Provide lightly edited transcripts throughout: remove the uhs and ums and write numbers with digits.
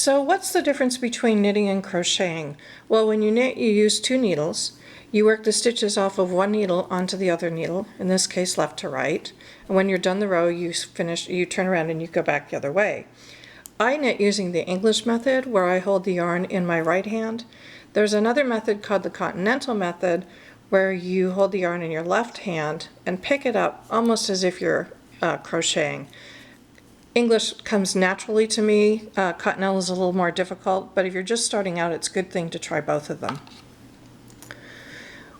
So what's the difference between knitting and crocheting? Well, when you knit, you use 2 needles. You work the stitches off of one needle onto the other needle, in this case left to right. And when you're done the row, you turn around and you go back the other way. I knit using the English method, where I hold the yarn in my right hand. There's another method called the continental method, where you hold the yarn in your left hand and pick it up almost as if you're crocheting. English comes naturally to me. Continental is a little more difficult, but if you're just starting out, it's a good thing to try both of them.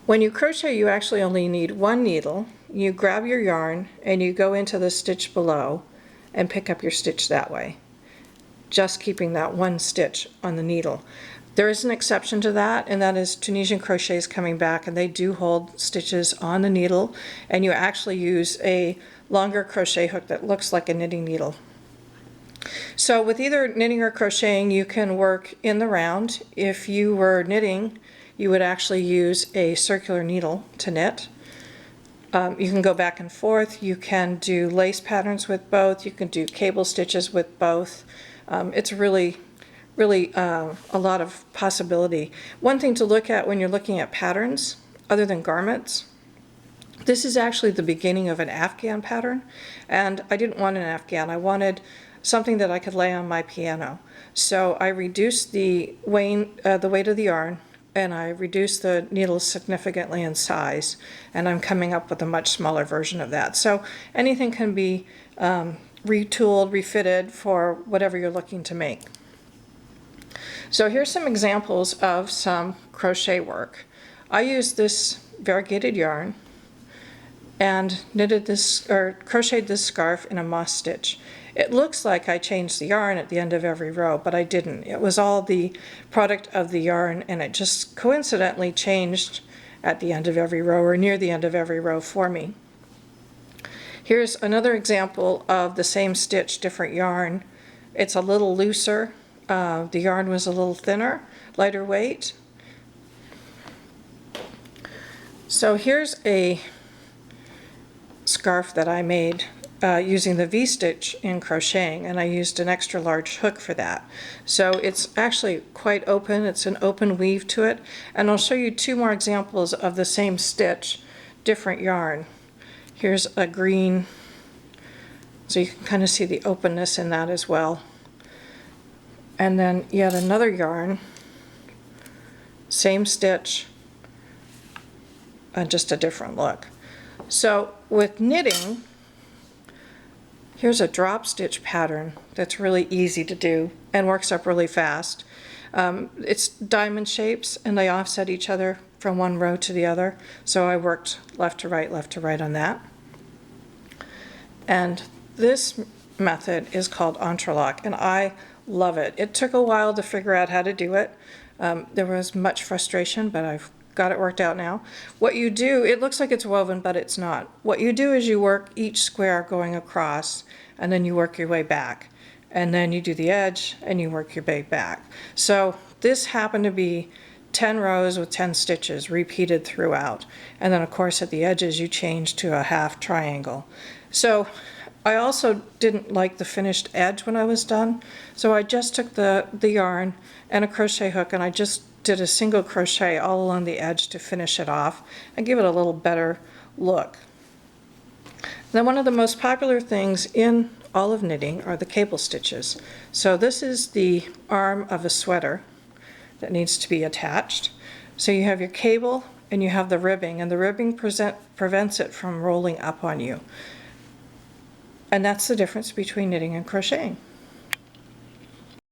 When you crochet, you actually only need one needle. You grab your yarn and you go into the stitch below and pick up your stitch that way, just keeping that one stitch on the needle. There is an exception to that, and that is Tunisian Crochets coming back, and they do hold stitches on the needle, and you actually use a longer crochet hook that looks like a knitting needle. So with either knitting or crocheting, you can work in the round. If you were knitting, you would actually use a circular needle to knit. You can go back and forth. You can do lace patterns with both. You can do cable stitches with both. It's really a lot of possibility. One thing to look at when you're looking at patterns, other than garments, this is actually the beginning of an Afghan pattern, and I didn't want an Afghan. I wanted something that I could lay on my piano. So I reduced the weight of the yarn, and I reduced the needles significantly in size, and I'm coming up with a much smaller version of that. So anything can be retooled, refitted for whatever you're looking to make. So here's some examples of some crochet work. I used this variegated yarn and knitted this, or crocheted this scarf in a moss stitch. It looks like I changed the yarn at the end of every row, but I didn't. It was all the product of the yarn, and it just coincidentally changed at the end of every row or near the end of every row for me. Here's another example of the same stitch, different yarn. It's a little looser. The yarn was a little thinner, lighter weight. So here's a scarf that I made using the V-stitch in crocheting, and I used an extra large hook for that. So it's actually quite open. It's an open weave to it, and I'll show you 2 more examples of the same stitch, different yarn. Here's a green, so you can kind of see the openness in that as well. And then yet another yarn, same stitch, and just a different look. So with knitting, here's a drop stitch pattern that's really easy to do and works up really fast. It's diamond shapes, and they offset each other from one row to the other. So I worked left to right on that. And this method is called entrelac, and I love it. It took a while to figure out how to do it. There was much frustration, but I've got it worked out now. What you do, it looks like it's woven, but it's not. What you do is you work each square going across, and then you work your way back. And then you do the edge, and you work your way back. So this happened to be 10 rows with 10 stitches repeated throughout. And then of course at the edges you change to a half triangle. So I also didn't like the finished edge when I was done, so I just took the yarn and a crochet hook, and I just did a single crochet all along the edge to finish it off and give it a little better look. Then one of the most popular things in all of knitting are the cable stitches. So this is the arm of a sweater that needs to be attached. So you have your cable and you have the ribbing, and the ribbing prevents it from rolling up on you. And that's the difference between knitting and crocheting.